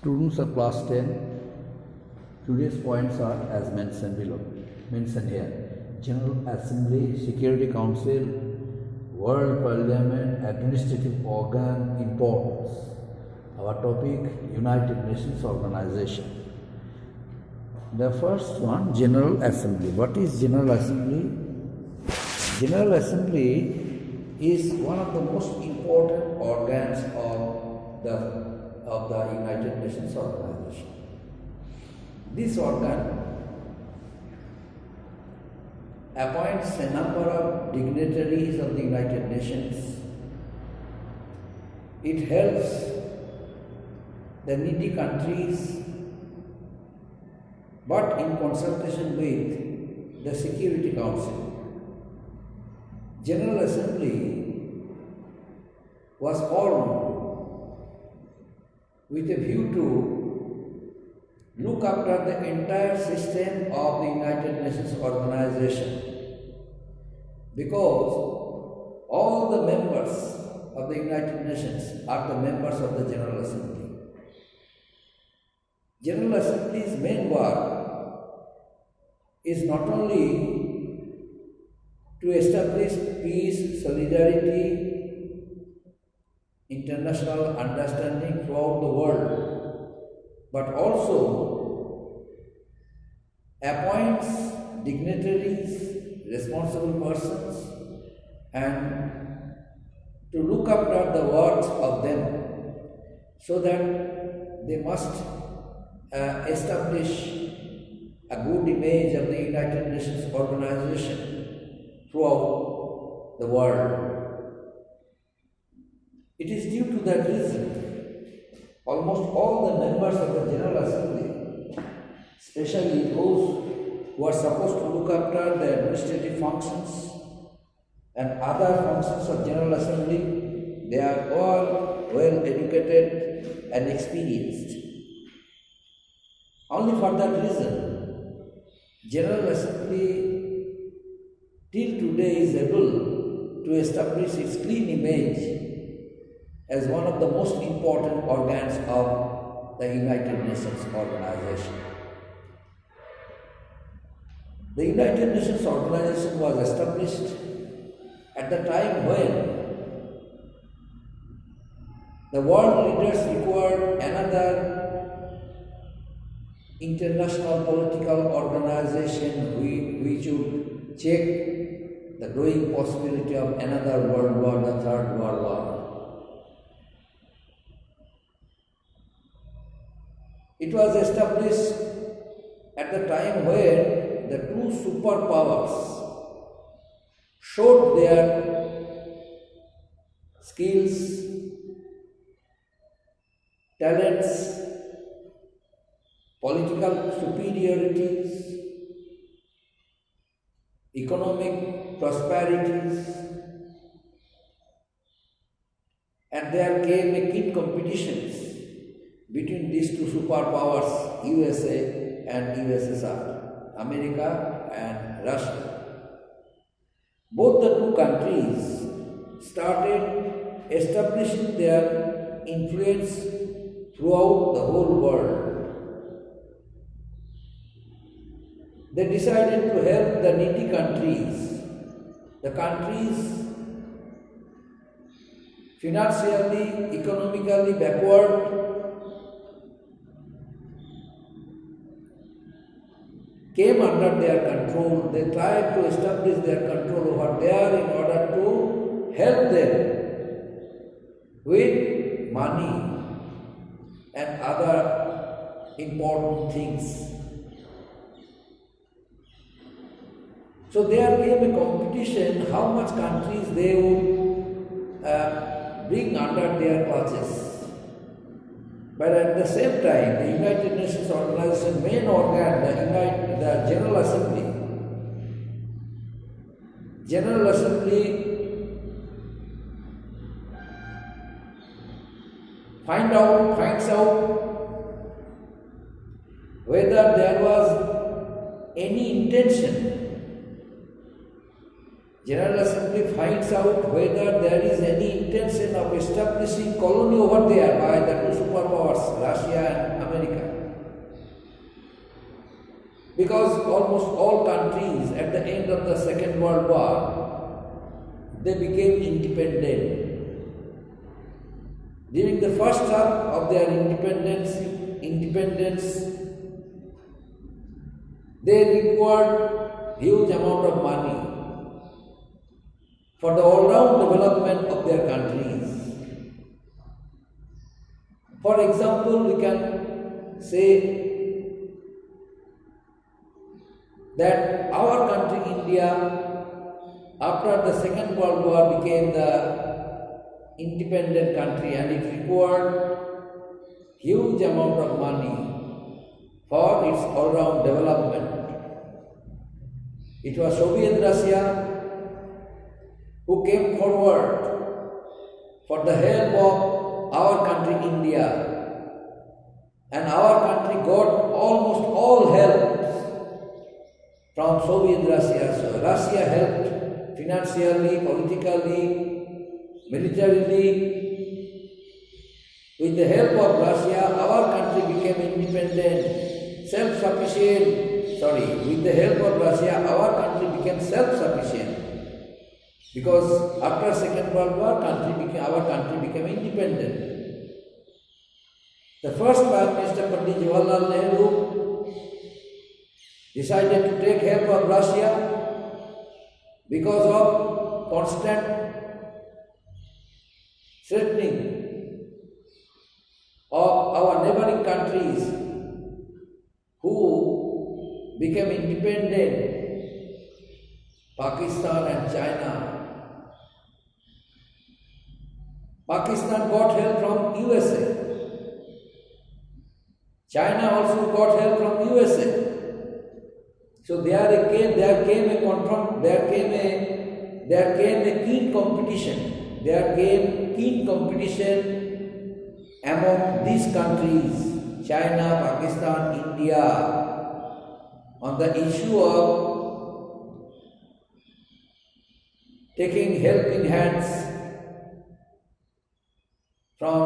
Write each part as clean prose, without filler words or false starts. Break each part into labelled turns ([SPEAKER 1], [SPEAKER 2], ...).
[SPEAKER 1] Students of class 10, today's points are as mentioned below, mentioned here. General Assembly, Security Council, World Parliament, Administrative Organ, Importance. Our topic, United Nations Organization. The first one, General Assembly. What is General Assembly? General Assembly is one of the most important organs of the United Nations Organization. This organ appoints a number of dignitaries of the United Nations. It helps the needy countries, but in consultation with the Security Council. General Assembly was formed with a view to look after the entire system of the United Nations Organization, because all the members of the United Nations are the members of the General Assembly. General Assembly's main work is not only to establish peace, solidarity, international understanding throughout the world, but also appoints dignitaries, responsible persons, and to look after the works of them, so that they must establish a good image of the United Nations Organization throughout the world. It is due to that reason almost all the members of the General Assembly, especially those who are supposed to look after the administrative functions and other functions of General Assembly, they are all well educated and experienced. Only for that reason, General Assembly till today is able to establish its clean image as one of the most important organs of the United Nations Organization. The United Nations Organization was established at the time when the world leaders required another international political organization which would check the growing possibility of another world war, the Third World War. It was established at the time when the two superpowers showed their skills, talents, political superiorities, economic prosperities, and there came a keen competitions between these two superpowers, USA and USSR, America and Russia. Both the two countries started establishing their influence throughout the whole world. They decided to help the needy countries, the countries financially, economically backward, came under their control. They tried to establish their control over there in order to help them with money and other important things. So there came a competition how much countries they would bring under their clutches. But at the same time, the United Nations Organization main organ, the General Assembly finds out whether there was any intention General Assembly finds out whether there is any intention of establishing colony over there by the two superpowers, Russia because almost all countries at the end of the Second World War, they became independent. During the first half of their independence, they required huge amount of money for the all-round development of their countries. For example, we can say that our country, India, after the Second World War became the independent country, and it required huge amount of money for its all-round development. It was Soviet Russia who came forward for the help of our country, India, and our country got almost all help from Soviet Russia. So Russia helped financially, politically, militarily. With the help of Russia, our country became independent, self-sufficient. With the help of Russia, our country became self-sufficient. Because after Second World War, our country became independent. The first Prime Minister, Pandit Jawaharlal Nehru, decided to take help of Russia because of constant threatening of our neighboring countries who became independent, Pakistan and China. Pakistan got help from USA. China also got help from USA. So there came a keen competition. There came keen competition among these countries, China, Pakistan, India, on the issue of taking helping hands from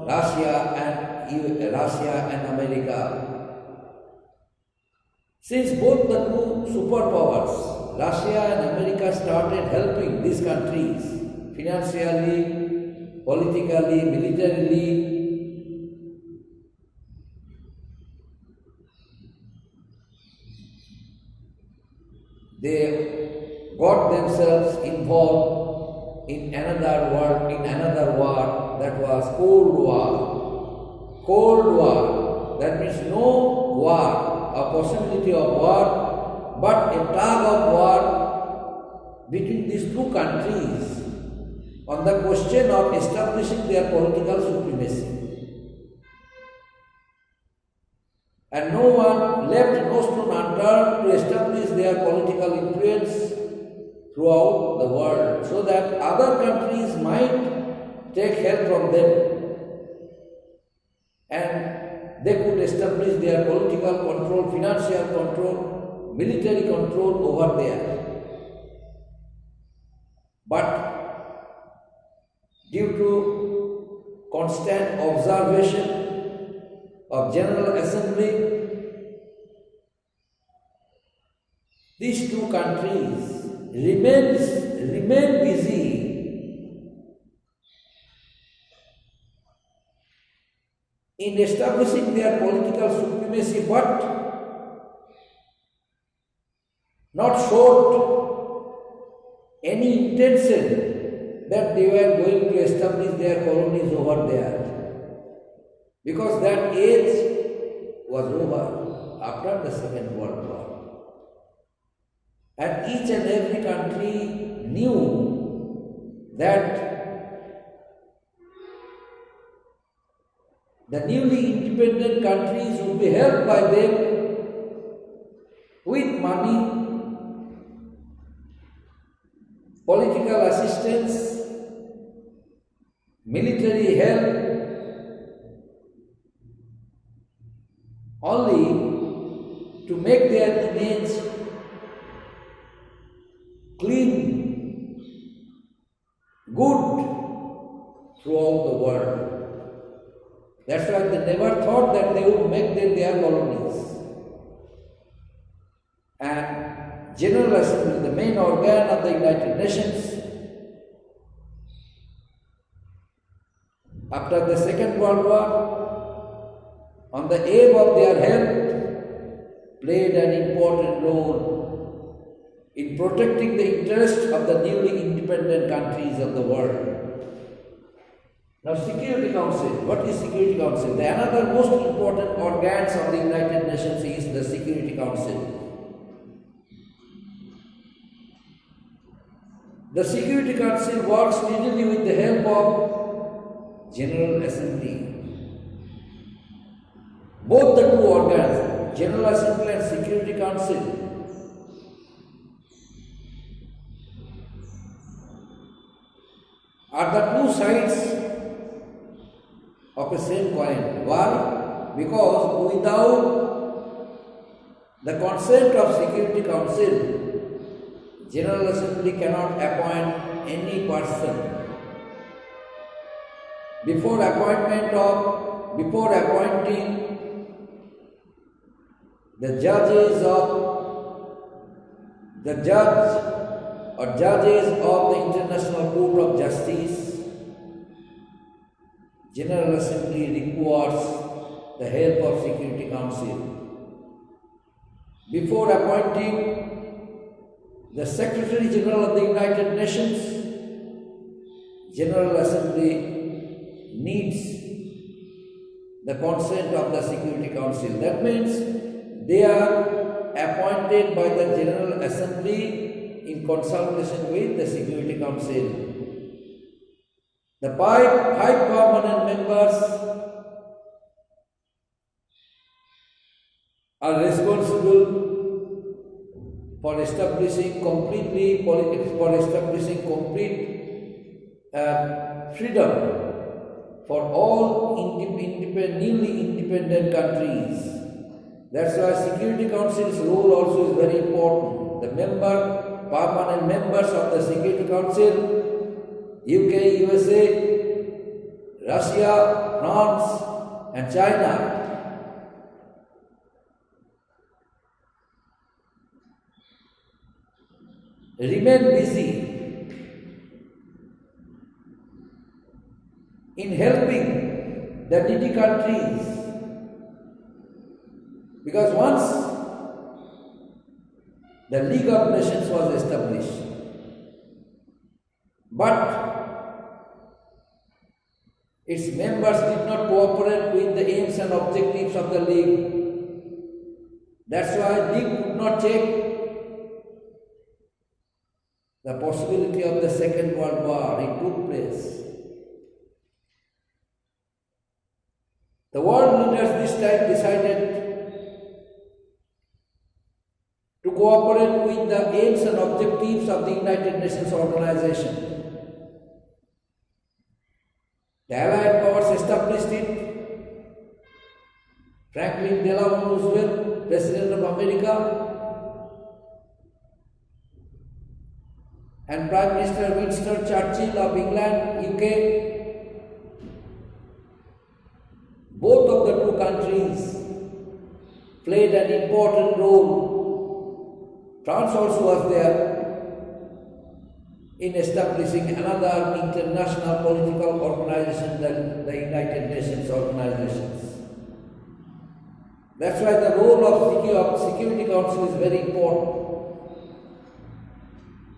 [SPEAKER 1] Russia and America. Since both the two superpowers, Russia and America, started helping these countries financially, politically, militarily, they got themselves involved in another war, that was Cold War. Cold War, that means no war, a possibility of war, but a tug of war between these two countries on the question of establishing their political supremacy. And no one left no stone unturned to establish their political influence throughout the world, so that other countries might take help from them and they could establish their political control, financial control, military control over there. But due to constant observation of General Assembly, these two countries remain busy in establishing their political supremacy, but not showed any intention that they were going to establish their colonies over there, because that age was over after the Second World War. And each and every country knew that the newly independent countries would be helped by them with money, political assistance, military help, only to make their image clean, good throughout the world. That's why they never thought that they would make them their colonies. General Assembly, the main organ of the United Nations, after the Second World War, on the aim of their help, played an important role in protecting the interests of the newly independent countries of the world. Now, Security Council. What is Security Council? The another most important organs of the United Nations is the Security Council. The Security Council works usually with the help of General Assembly. Both the two organs, General Assembly and Security Council, are the two sides of the same coin. Why? Because without the consent of Security Council, General Assembly cannot appoint any person. Before appointing the judges of the International Court of Justice, General Assembly requires the help of Security Council. Before appointing the Secretary General of the United Nations, General Assembly needs the consent of the Security Council. That means they are appointed by the General Assembly in consultation with the Security Council. The five permanent members are responsible for establishing complete freedom for all newly independent countries. That's why Security Council's role also is very important. The permanent members of the Security Council, UK, USA, Russia, France and China, remain busy in helping the needy countries, because once the League of Nations was established, but its members did not cooperate with the aims and objectives of the League. That's why League could not check the possibility of the Second World War. It took place. The world leaders this time decided to cooperate with the aims and objectives of the United Nations organization. The Allied powers established it. Franklin Delano Roosevelt, President of America, and Prime Minister Winston Churchill of England, UK, both of the two countries played an important role. France also was there in establishing another international political organization, the United Nations organizations. That's why the role of Security Council is very important.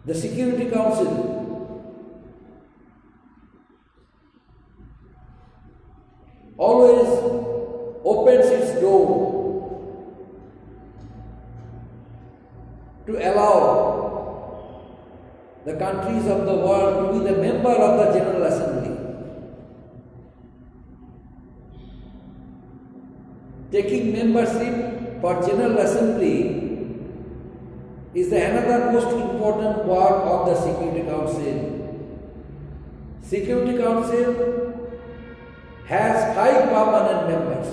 [SPEAKER 1] The Security Council always opens its door to allow the countries of the world to be the member of the General Assembly. Taking membership for General Assembly is another most important part of the Security Council. Security Council has 5 permanent members,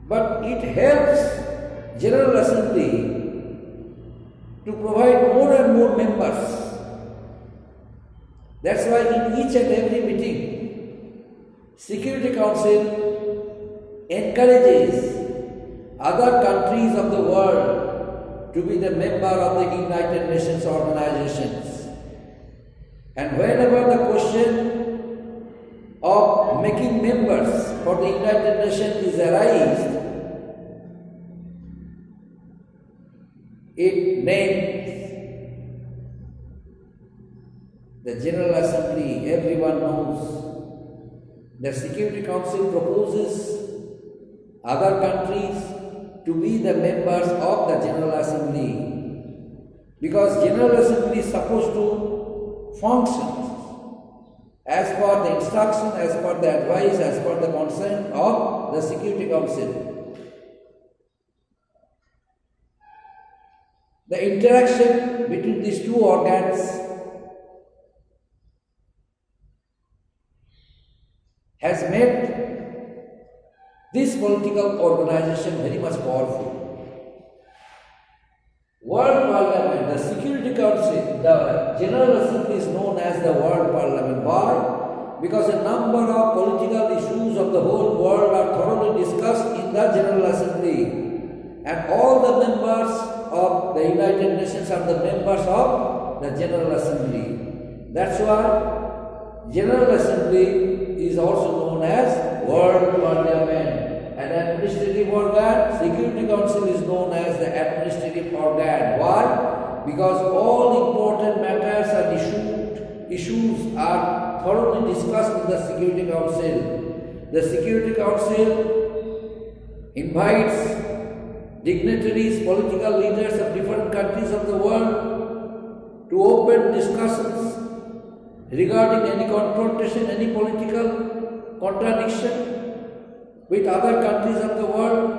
[SPEAKER 1] but it helps General Assembly to provide more and more members. That's why in each and every meeting, Security Council encourages other countries of the world to be the member of the United Nations organizations. And whenever the question of making members for the United Nations is arised, it names the General Assembly. Everyone knows the Security Council proposes other countries to be the members of the General Assembly, because General Assembly is supposed to function as per the instruction, as per the advice, as per the consent of the Security Council. The interaction between these two organs has made this political organization very much powerful. World Parliament, the Security Council, the General Assembly is known as the World Parliament. Why? Because a number of political issues of the whole world are thoroughly discussed in the General Assembly. And all the members of the United Nations are the members of the General Assembly. That's why General Assembly is also known as World Parliament. An administrative organ, Security Council is known as the administrative organ. Why? Because all important matters and issues are thoroughly discussed in the Security Council. The Security Council invites dignitaries, political leaders of different countries of the world to open discussions regarding any confrontation, any political contradiction with other countries of the world.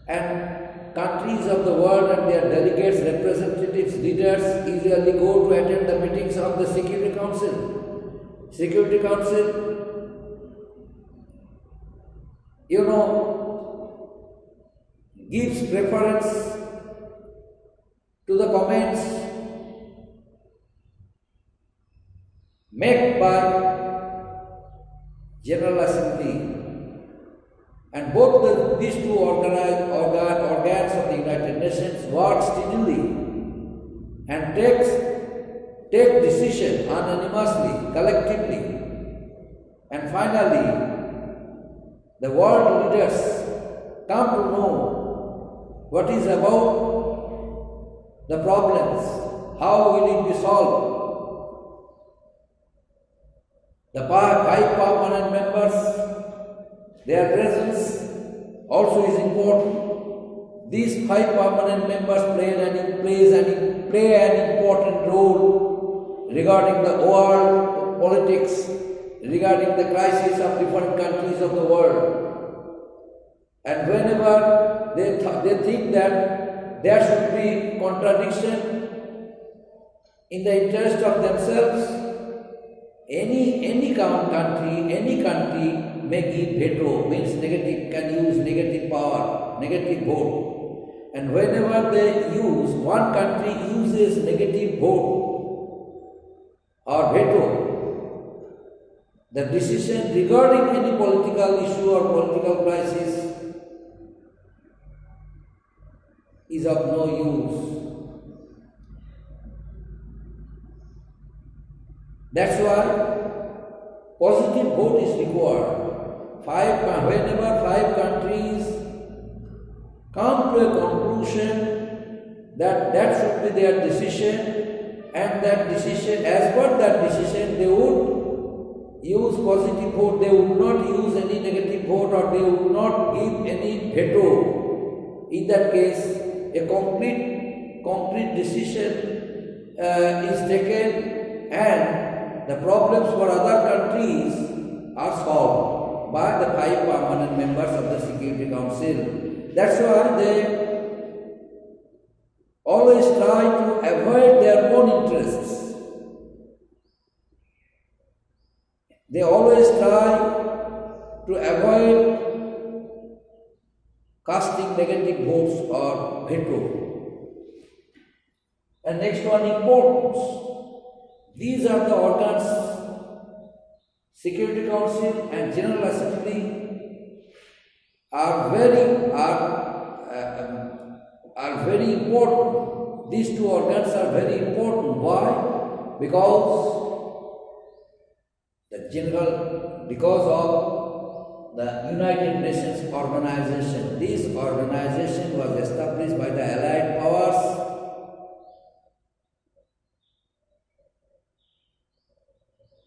[SPEAKER 1] And countries of the world and their delegates, representatives, leaders usually go to attend the meetings of the Security Council. Security Council, gives preference to the comments made by General Assembly, and both these two organs of the United Nations work steadily and take decision anonymously, collectively, and finally the world leaders come to know what is about the problems, how will it be solved. The 5 permanent members, their presence also is important. These 5 permanent members play an important role regarding the world politics, regarding the crisis of different countries of the world. And whenever they think that there should be contradiction in the interest of themselves, any country may give veto, means can use negative power, negative vote. And whenever one country uses negative vote or veto, the decision regarding any political issue or political crisis is of no use. That's why positive vote is required. Whenever 5 countries come to a conclusion that should be their decision, and that decision, as per that decision, they would use positive vote, they would not use any negative vote, or they would not give any veto. In that case, a complete decision is taken, and the problems for other countries are solved by the 5 permanent members of the Security Council. That's why they always try to avoid their own interests. They always try to avoid casting negative votes or veto. And next one, importance. These are the organs, Security Council and General Assembly are are very important. These two organs are very important. Why? Because of the United Nations organization. This organization was established by the Allied powers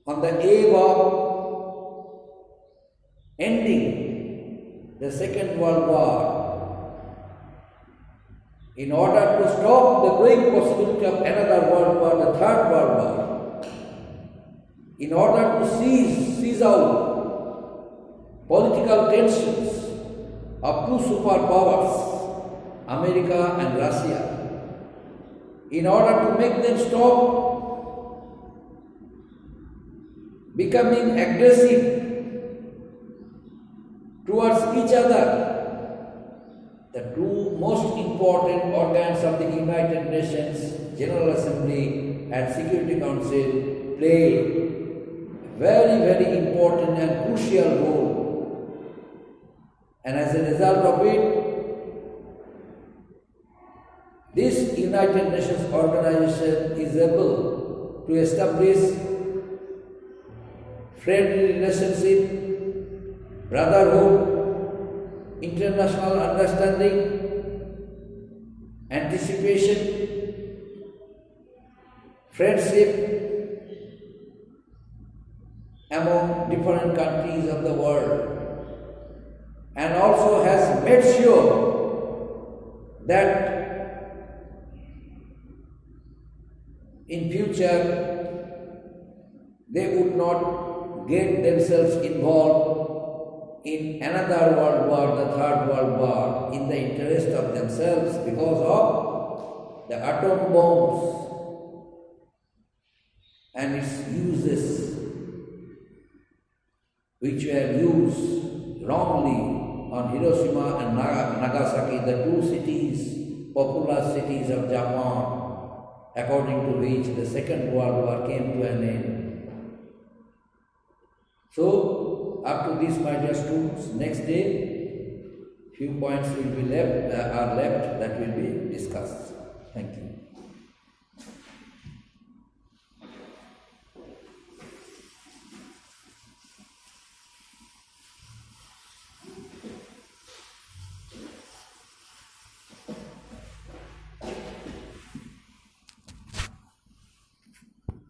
[SPEAKER 1] on the aim of ending the Second World War, in order to stop the growing possibility of another world war, the Third World War, in order to seize out political tensions of two superpowers, America and Russia, in order to make them stop becoming aggressive towards each other. The two most important organs of the United Nations, General Assembly and Security Council, play a very, very important and crucial role. And as a result of it, this United Nations organization is able to establish friendly relationship, brotherhood, international understanding, anticipation, friendship among different countries of the world, and also has made sure that in future they would not get themselves involved in another world war, the Third World War, in the interest of themselves because of the atom bombs and its uses, which were used wrongly on Hiroshima and Nagasaki, the two cities, popular cities of Japan, according to which the Second World War came to an end. So, up to this, my dear students, next day, few points will be left that will be discussed. Thank you.